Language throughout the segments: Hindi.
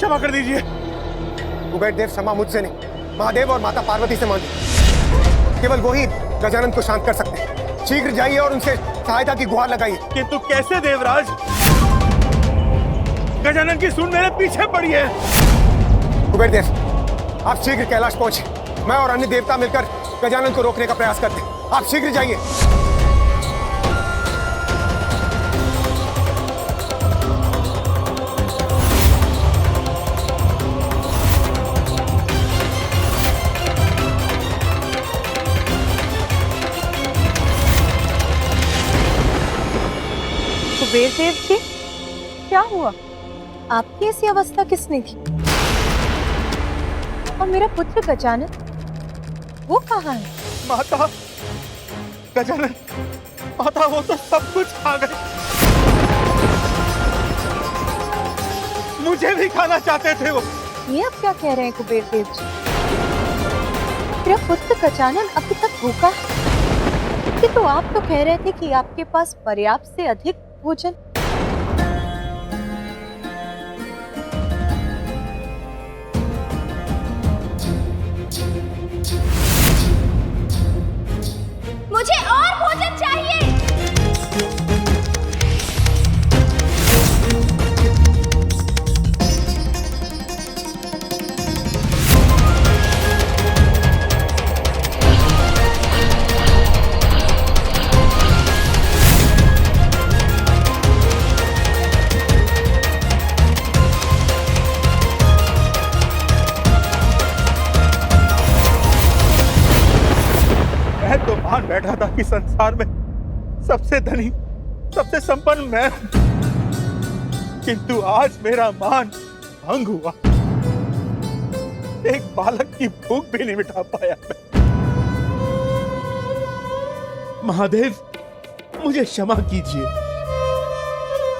क्षमा कर दीजिए। कुबेर देव, क्षमा मुझसे नहीं, महादेव और माता पार्वती से मांगी। केवल वो ही गजानन को शांत कर सकते हैं। शीघ्र जाइए और उनसे सहायता की गुहार लगाइए। किंतु कैसे देवराज? गजानन की सूंड मेरे पीछे पड़ी है। कुबेर देव, आप शीघ्र कैलाश पहुंचे। मैं और अन्य देवता मिलकर गजानन को रोकने का प्रयास करते हैं। आप शीघ्र जाइए। कुबेर देव जी, क्या हुआ? आपकी ऐसी अवस्था किसने की? और मेरा पुत्र गजानन, वो कहाँ है? माता, गजानन, माता वो तो सब कुछ खा गए। मुझे भी खाना चाहते थे वो। ये अब क्या कह रहे हैं कुबेर देव जी? मेरा पुत्र गजानन अभी तक भूखा है। कि तो आप तो कह रहे थे कि आपके पास पर्याप्त से अधिक भोजन। मुझे और भोजन चाहिए। तो मान बैठा था कि संसार में सबसे धनी, सबसे संपन्न मैं हूं, किंतु आज मेरा मान भंग हुआ। एक बालक की भूख भी नहीं मिटा पाया मैं। महादेव, मुझे क्षमा कीजिए।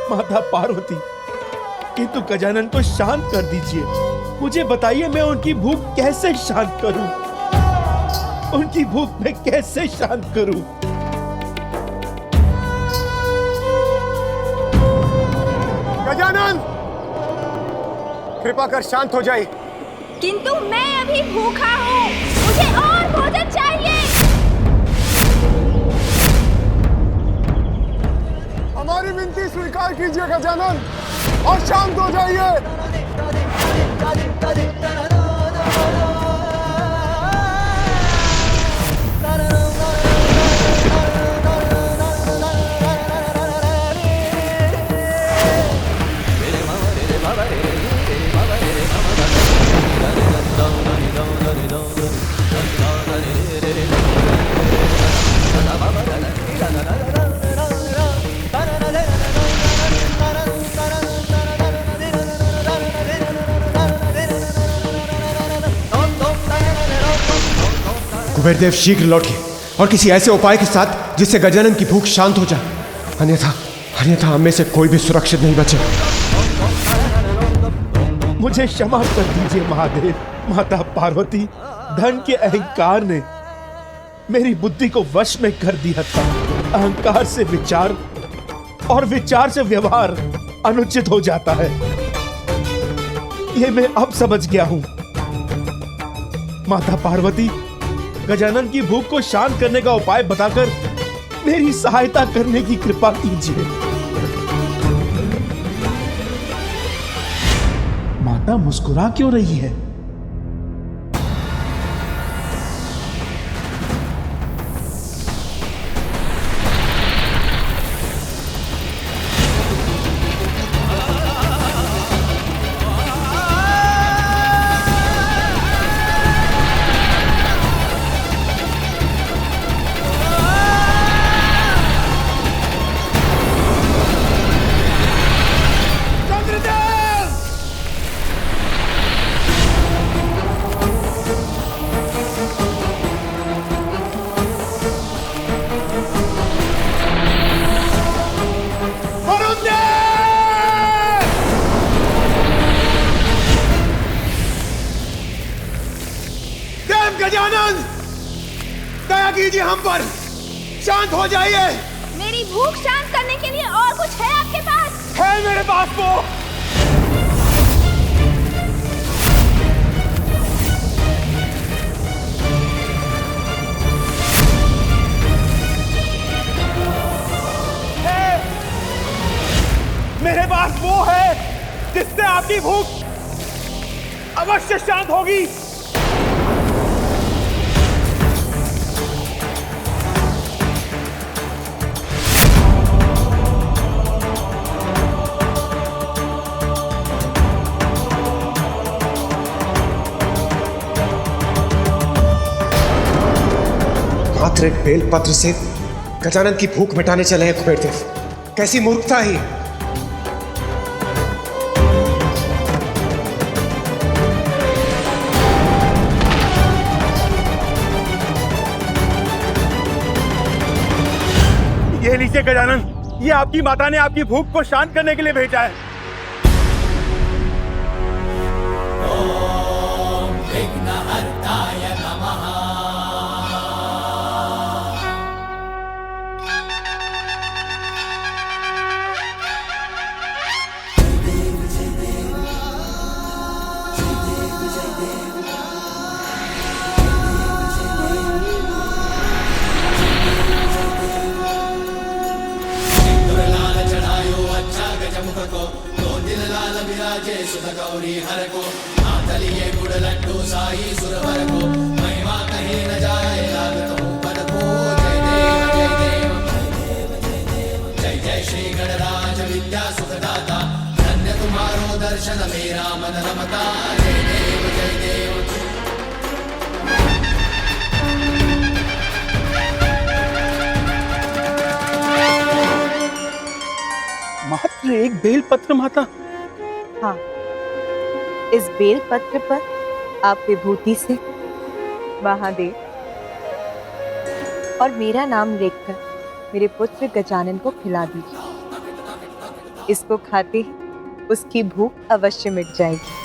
माता पार्वती, किंतु गजानन को शांत कर दीजिए। मुझे बताइए, मैं उनकी भूख कैसे शांत करूं? उनकी भूख मैं कैसे शांत करूं? गजानन, कृपा कर शांत हो जाइए। किंतु मैं अभी भूखा हूँ, मुझे और भोजन चाहिए। हमारी विनती स्वीकार कीजिए गजानन, और शांत हो जाइए। कुबेर देव, शीघ्र लौटिए और किसी ऐसे उपाय के साथ जिससे गजानन की भूख शांत हो जाए। अन्यथा हम में से कोई भी सुरक्षित नहीं बचे। मुझे क्षमा कर दीजिए महादेव। माता पार्वती, धन के अहंकार ने मेरी बुद्धि को वश में कर दिया था। अहंकार से विचार और विचार से व्यवहार अनुचित हो जाता है। ये मैं अब समझ गया हूं। माता पार्वती, गजानन की भूख को शांत करने का उपाय बताकर मेरी सहायता करने की कृपा कीजिए। माता मुस्कुरा क्यों रही है? गजानन, दया कीजिए हम पर, शांत हो जाइए। मेरी भूख शांत करने के लिए और कुछ है आपके पास? है मेरे पास वो। आपकी भूख अवश्य शांत होगी। मात्र एक बेलपत्र से गजानन की भूख मिटाने चले हैं कुबेर देव। कैसी मूर्खता ही। ये लीजिए गजानन, ये आपकी माता ने आपकी भूख को शांत करने के लिए भेजा है। मात्र एक बेलपत्र माता? हाँ, इस बेलपत्र पर आप विभूति से महादेव और मेरा नाम लिखकर मेरे पुत्र गजानन को खिला दीजिए। इसको खाते उसकी भूख अवश्य मिट जाएगी।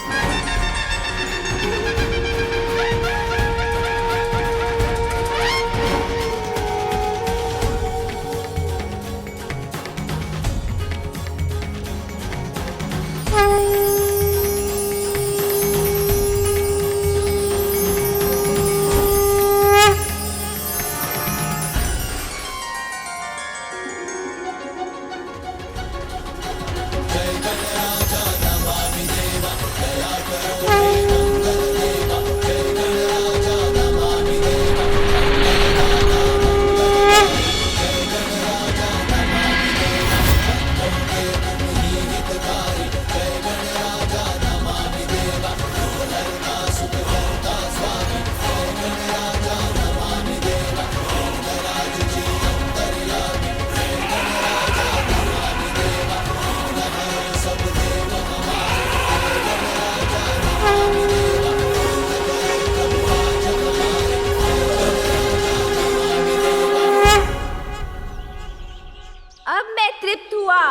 अब मैं तृप्त हुआ।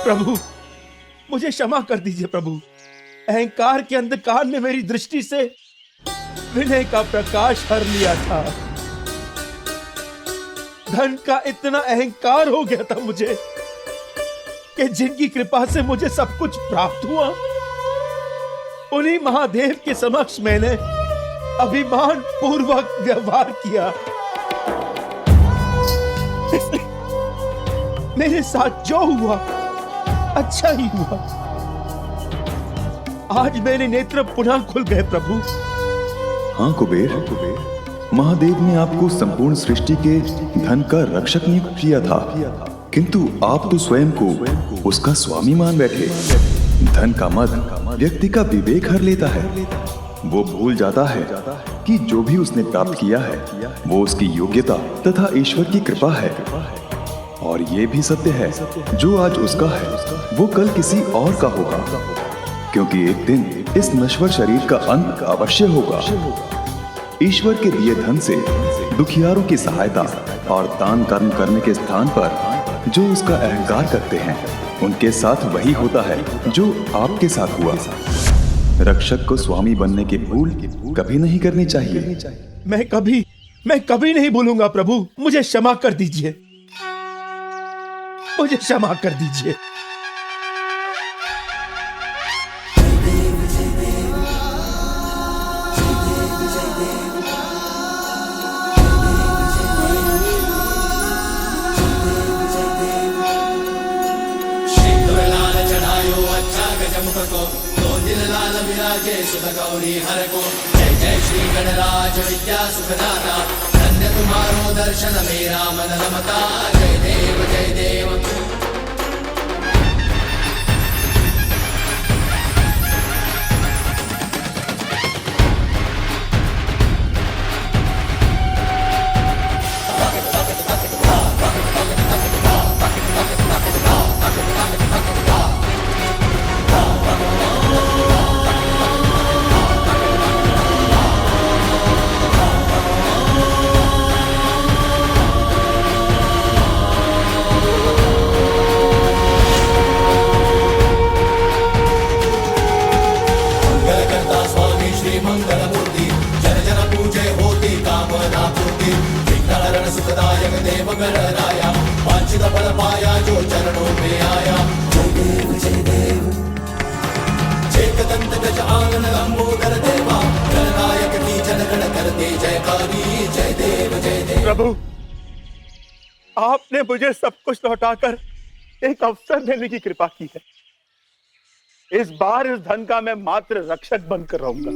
प्रभु, मुझे क्षमा कर दीजिए प्रभु। अहंकार के अंधकार ने मेरी दृष्टि से विनय का प्रकाश हर लिया था। धन का इतना अहंकार हो गया था मुझे कि जिनकी कृपा से मुझे सब कुछ प्राप्त हुआ, उन्हीं महादेव के समक्ष मैंने अभिमान पूर्वक व्यवहार किया। मेरे साथ जो हुआ अच्छा ही हुआ। आज मेरे नेत्र पुनः खुल गए प्रभु। हाँ कुबेर, महादेव ने आपको संपूर्ण सृष्टि के धन का रक्षक नियुक्त किया था, किंतु आप तो स्वयं को उसका स्वामी मान बैठे। धन का मद व्यक्ति का विवेक हर लेता है। वो भूल जाता है कि जो भी उसने प्राप्त किया है वो उसकी योग्यता तथा ईश्वर की कृपा है। और ये भी सत्य है, जो आज उसका है वो कल किसी और का होगा, क्योंकि एक दिन इस नश्वर शरीर का अंत अवश्य होगा। ईश्वर के दिए धन से दुखियारों की सहायता और दान कर्म करने के स्थान पर जो उसका अहंकार करते हैं, उनके साथ वही होता है जो आपके साथ हुआ। रक्षक को स्वामी बनने की भूल कभी नहीं करनी चाहिए। मैं कभी नहीं भूलूंगा प्रभु। मुझे क्षमा कर दीजिए, मुझे क्षमा कर दीजिए। गौरी हर को जय जय श्री गणराज विद्या सुखदाता, धन्य तुम्हारो दर्शन मेरा मन रमता। जय देव जय देव। प्रभु, आपने मुझे सब कुछ लौटाकर एक अवसर देने की कृपा की है। इस बार इस धन का मैं मात्र रक्षक बनकर रहूंगा।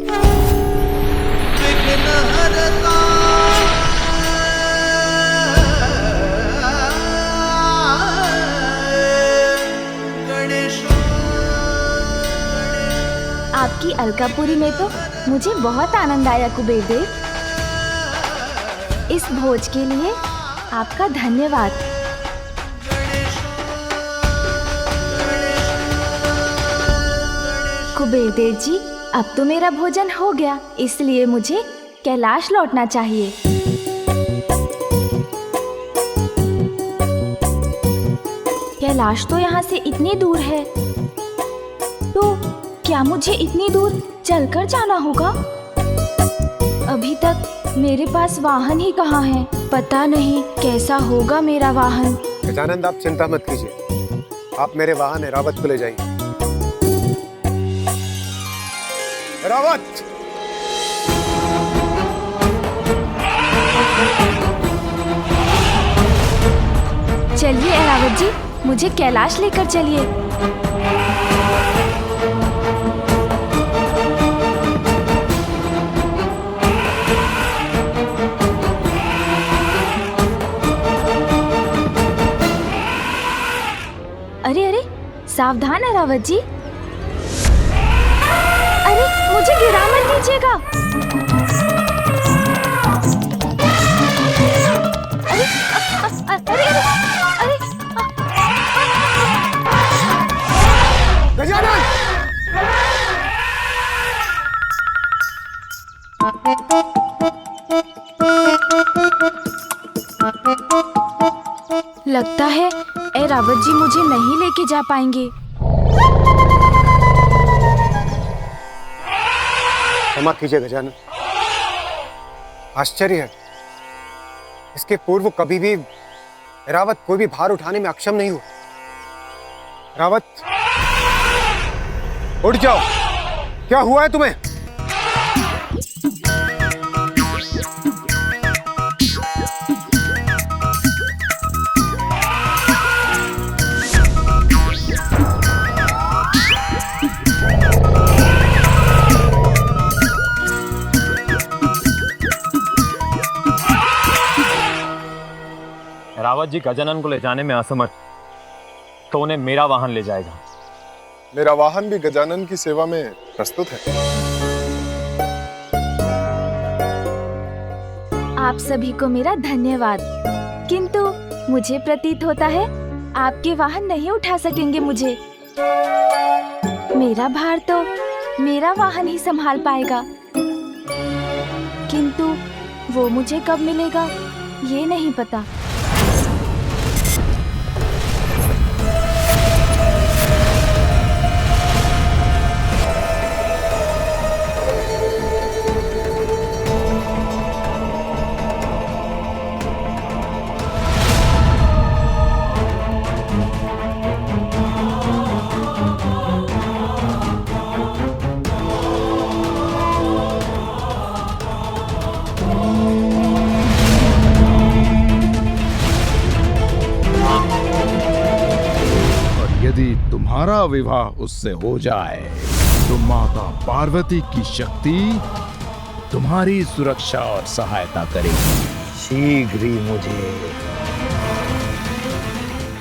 आपकी अलकापुरी में तो मुझे बहुत आनंद आया कुबेर देव। इस भोज के लिए आपका धन्यवाद। कुबेर देव जी, अब तो मेरा भोजन हो गया, इसलिए मुझे कैलाश लौटना चाहिए। कैलाश तो यहाँ से इतनी दूर है, तो क्या मुझे इतनी दूर चलकर जाना होगा? अभी तक मेरे पास वाहन ही कहाँ है, पता नहीं कैसा होगा मेरा वाहन। गजानन, आप चिंता मत कीजिए, आप मेरे वाहन ऐरावत को ले जाइए। ऐरावत! चलिए ऐरावत जी, मुझे कैलाश लेकर चलिए। अरे अरे, सावधान ऐरावत जी। अरे, मुझे गिरा मत दीजिएगा। अरे अरे अरे गजानन! लगता है ऐरावत जी मुझे नहीं लेके जा पाएंगे। क्षमा कीजिए गजानन, आश्चर्य है, इसके पूर्व कभी भी ऐरावत कोई भी भार उठाने में अक्षम नहीं हुआ। ऐरावत, उठ जाओ, क्या हुआ है तुम्हें? पार्वत जी गजानन को ले जाने में असमर्थ तो उन्हें मेरा वाहन ले जाएगा। मेरा वाहन भी गजानन की सेवा में प्रस्तुत है। आप सभी को मेरा धन्यवाद, किंतु मुझे प्रतीत होता है आपके वाहन नहीं उठा सकेंगे मुझे। मेरा भार तो मेरा वाहन ही संभाल पाएगा, किंतु वो मुझे कब मिलेगा ये नहीं पता। यदि तुम्हारा विवाह उससे हो जाए तो माता पार्वती की शक्ति तुम्हारी सुरक्षा और सहायता करेगी। शीघ्र ही मुझे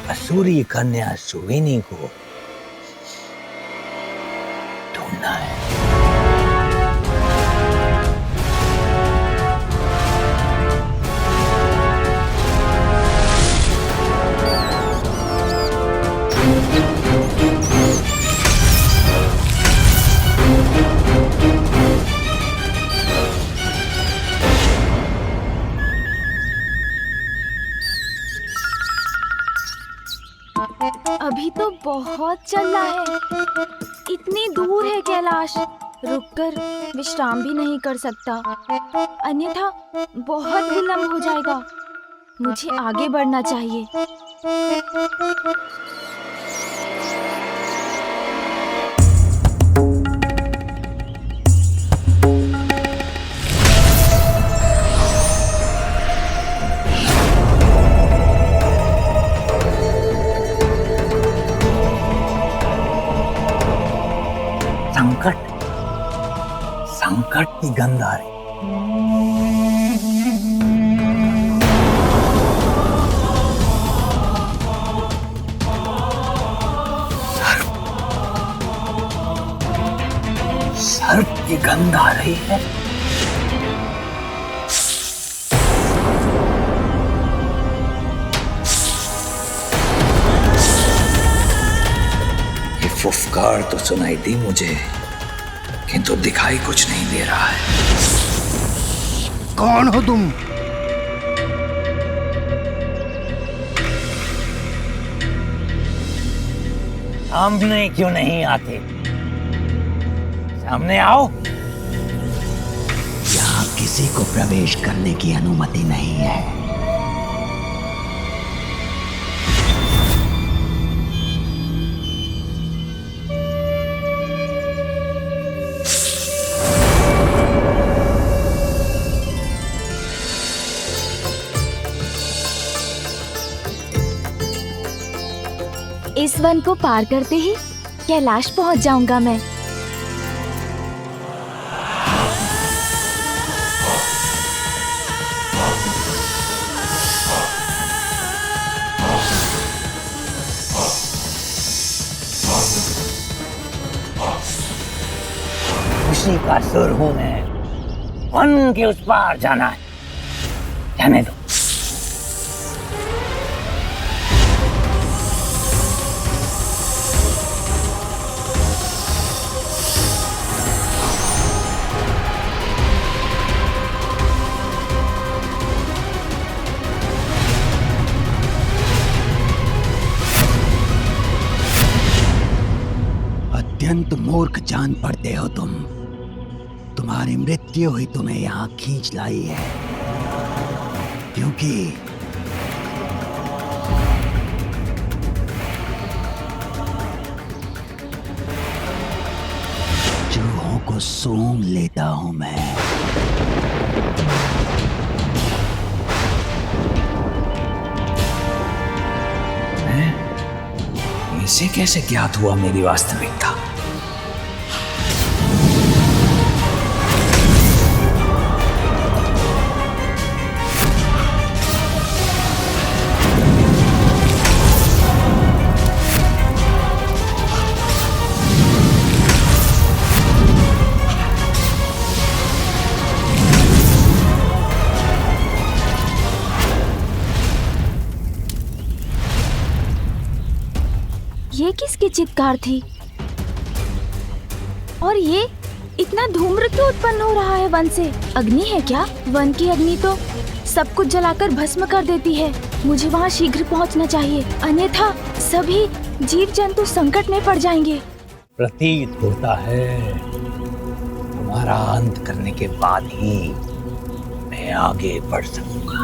असुरी कन्या सुविनी को ढूंढना है। अभी तो बहुत चल रहा है, इतनी दूर है कैलाश, रुककर विश्राम भी नहीं कर सकता, अन्यथा बहुत विलंब हो जाएगा। मुझे आगे बढ़ना चाहिए। संकट की गंध आ रही। सर्प की गंध आ रही है। ये फुफकार तो सुनाई दी मुझे, किंतु दिखाई कुछ नहीं दे रहा है। कौन हो तुम? सामने क्यों नहीं आते? सामने आओ। यहाँ किसी को प्रवेश करने की अनुमति नहीं है। इस वन को पार करते ही कैलाश पहुंच जाऊंगा मैं। खुशी का सुर हूं मैं, वन के उस पार जाना है, जाने दो। अत्यंत मूर्ख जान पड़ते हो तुम। तुम्हारी मृत्यु ही तुम्हें यहाँ खींच लाई है, क्योंकि चूहों को सूंघ लेता हूं मैं। इसे कैसे ज्ञात हुआ मेरी वास्तविकता? किसकी चित्कार थी? और ये इतना धूम्र क्यों उत्पन्न हो रहा है वन से? अग्नि है क्या? वन की अग्नि तो सब कुछ जलाकर भस्म कर देती है। मुझे वहाँ शीघ्र पहुँचना चाहिए, अन्यथा सभी जीव जंतु संकट में पड़ जाएंगे। प्रतीत होता है तुम्हारा अंत करने के बाद ही मैं आगे बढ़ सकूंगा।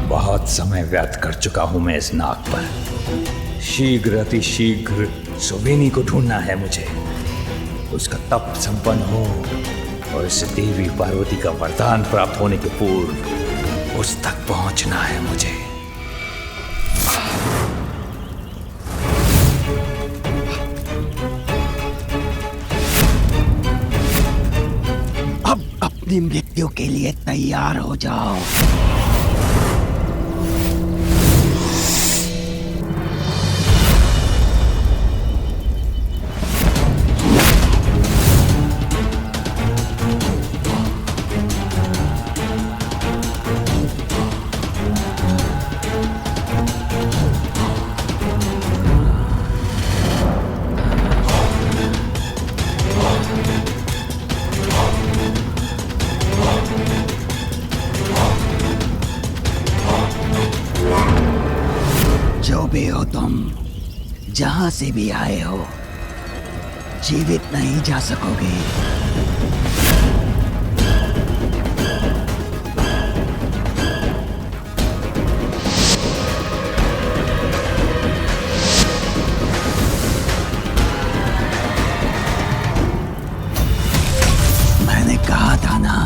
बहुत समय व्यर्थ कर चुका हूं मैं इस नाग पर। शीघ्र अतिशीघ्र सुवेनी को ढूंढना है मुझे। उसका तप संपन्न हो और इस देवी पार्वती का वरदान प्राप्त होने के पूर्व उस तक पहुंचना है मुझे। अब अपनी मृत्यु के लिए तैयार हो जाओ। जो भी हो तुम, जहां से भी आए हो, जीवित नहीं जा सकोगे। मैंने कहा था ना,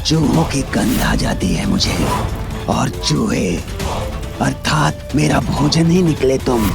चूहों की गंध आ जाती है मुझे, और चूहे अर्थात मेरा भोजन ही निकले तुम।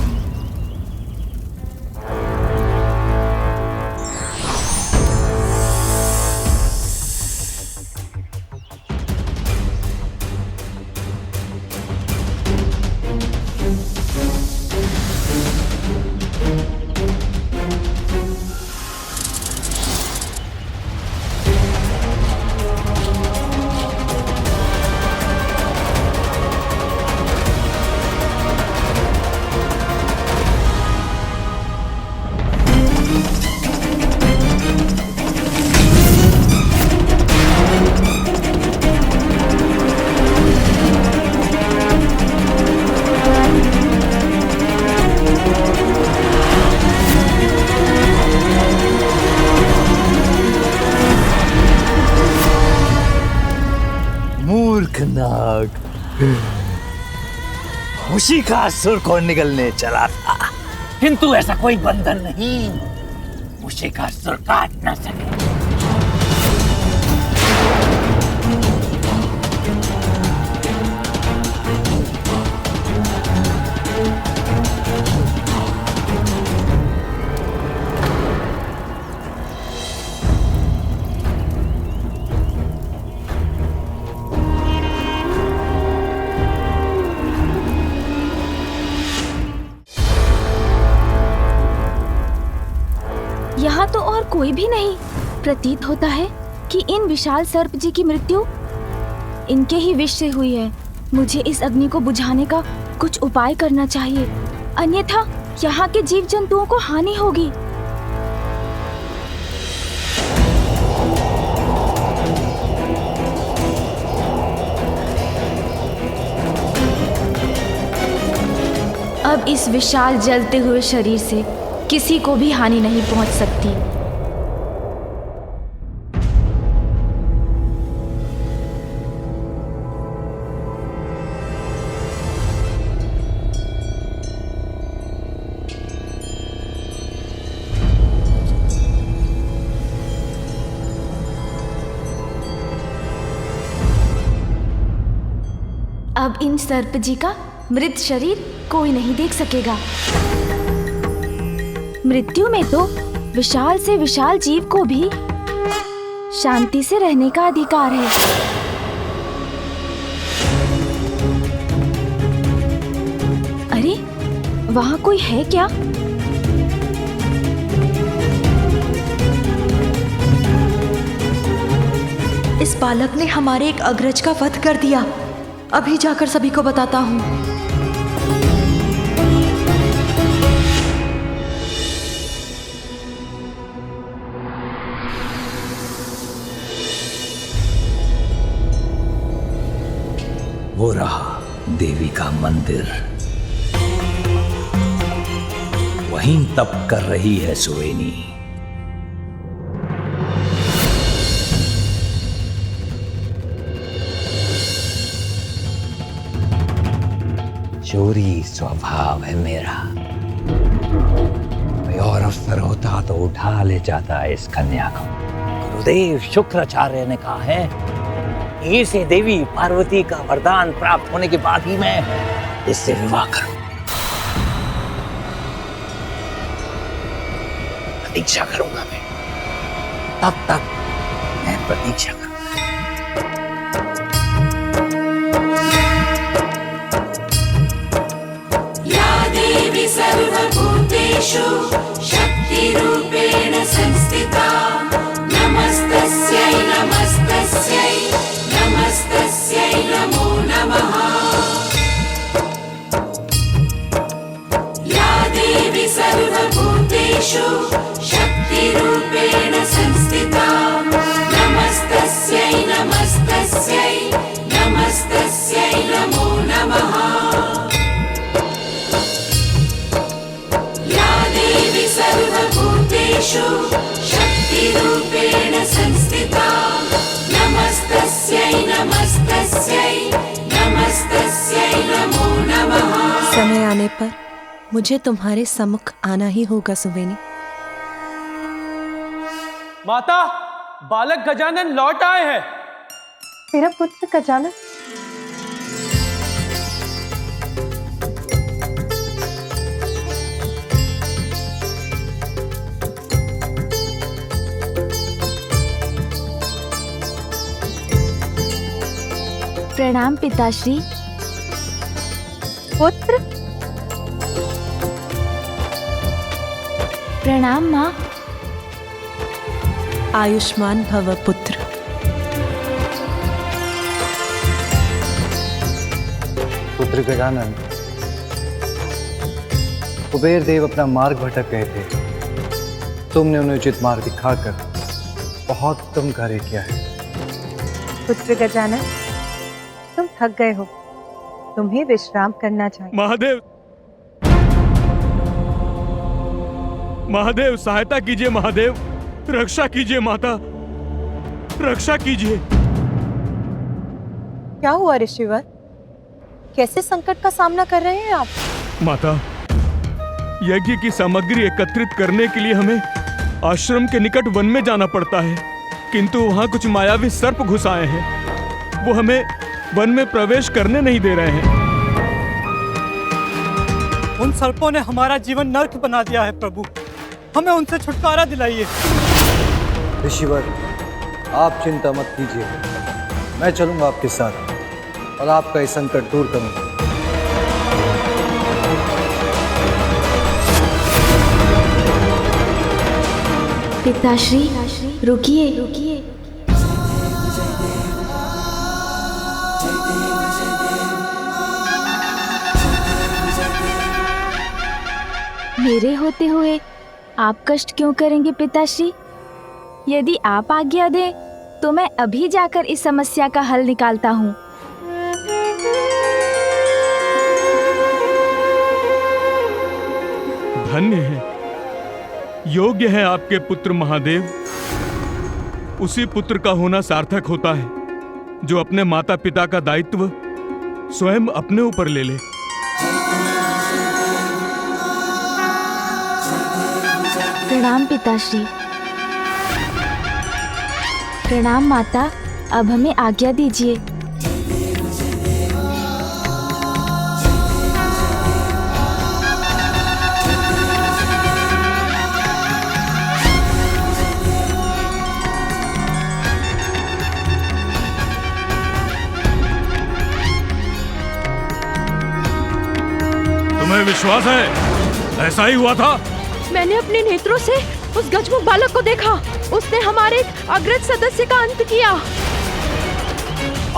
नाग खुशी का असुर को निगलने चला था, किंतु ऐसा कोई बंधन नहीं खुशी का असुर काट न सके। यहाँ तो और कोई भी नहीं। प्रतीत होता है कि इन विशाल सर्प जी की मृत्यु इनके ही विष से हुई है। मुझे इस अग्नि को बुझाने का कुछ उपाय करना चाहिए, अन्यथा यहाँ के जीव जंतुओं को हानि होगी। अब इस विशाल जलते हुए शरीर से किसी को भी हानि नहीं पहुंच सकती। अब इन सर्प जी का मृत शरीर कोई नहीं देख सकेगा। मृत्यु में तो विशाल से विशाल जीव को भी शांति से रहने का अधिकार है। वहाँ कोई है क्या? इस बालक ने हमारे एक अग्रज का वध कर दिया। अभी जाकर सभी को बताता हूँ। वो रहा देवी का मंदिर। वहीं तप कर रही है सुवेनी। चोरी स्वभाव है मेरा। कोई और अवसर होता तो उठा ले जाता इस कन्या को। गुरुदेव शुक्राचार्य ने कहा है इसे देवी पार्वती का वरदान प्राप्त होने के बाद ही मैं इससे विवाह करूं। प्रतीक्षा करूंगा मैं, तब तक मैं प्रतीक्षा करूंगा। या देवी सर्वभूतेषु शक्तिरूपेण संस्थिता नमस्तस्यै नमस्तस्यै नमस्तस्यै नमो नमः। या देवी सर्वभूतेषु शक्तिरूपेण संस्थिता नमस्तस्यै नमस्तस्यै नमस्तस्यै नमो नमः। या देवी सर्वभूतेषु शक्तिरूपेण संस्थिता नमस्तस्यै नमस्तस्यै नमस्तस्यै नमो नमः। समय आने पर मुझे तुम्हारे सम्मुख आना ही होगा सुवेनी। माता, बालक गजानन लौट आए हैं। मेरा पुत्र गजानन? प्रणाम पिताश्री। पुत्र? प्रणाम माँ। आयुष्मान भव पुत्र। पुत्र गजानन, कुबेर देव अपना मार्ग भटक गए थे। तुमने उन्हें उचित मार्ग दिखाकर बहुत उत्तम कार्य किया है। पुत्र गजानन, तुम थक गए हो, तुम्हें विश्राम करना चाहिए। महादेव, महादेव सहायता कीजिए। महादेव रक्षा कीजिए। माता रक्षा कीजिए। क्या हुआ ऋषिवर? कैसे संकट का सामना कर रहे हैं आप? माता, यज्ञ की सामग्री एकत्रित करने के लिए हमें आश्रम के निकट वन में जाना पड़ता है, किंतु वहां कुछ मायावी सर्प घुस आए हैं। वो हमें वन में प्रवेश करने नहीं दे रहे हैं। उन सर्पों ने हमारा जीवन नर्क बना दिया है प्रभु, हमें उनसे छुटकारा दिलाइए। ऋषिवर, आप चिंता मत कीजिए, मैं चलूंगा आपके साथ और आपका ये संकट दूर करूंगा। पिताश्री रुकिए रुकिए। मेरे होते हुए आप कष्ट क्यों करेंगे पिताश्री? यदि आप आज्ञा दें तो मैं अभी जाकर इस समस्या का हल निकालता हूँ। धन्य है, योग्य है आपके पुत्र महादेव। उसी पुत्र का होना सार्थक होता है जो अपने माता पिता का दायित्व स्वयं अपने ऊपर ले ले। प्रणाम पिताश्री। प्रणाम माता, अब हमें आज्ञा दीजिए। तुम्हें तुम्हें विश्वास है ऐसा ही हुआ था? मैंने अपने नेत्रों से उस गजमुख बालक को देखा। उसने हमारे एक अग्रज सदस्य का अंत किया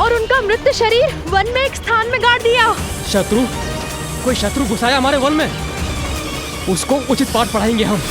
और उनका मृत शरीर वन में एक स्थान में गाड़ दिया। कोई शत्रु घुसाया हमारे वन में, उसको उचित पाठ पढ़ाएंगे हम।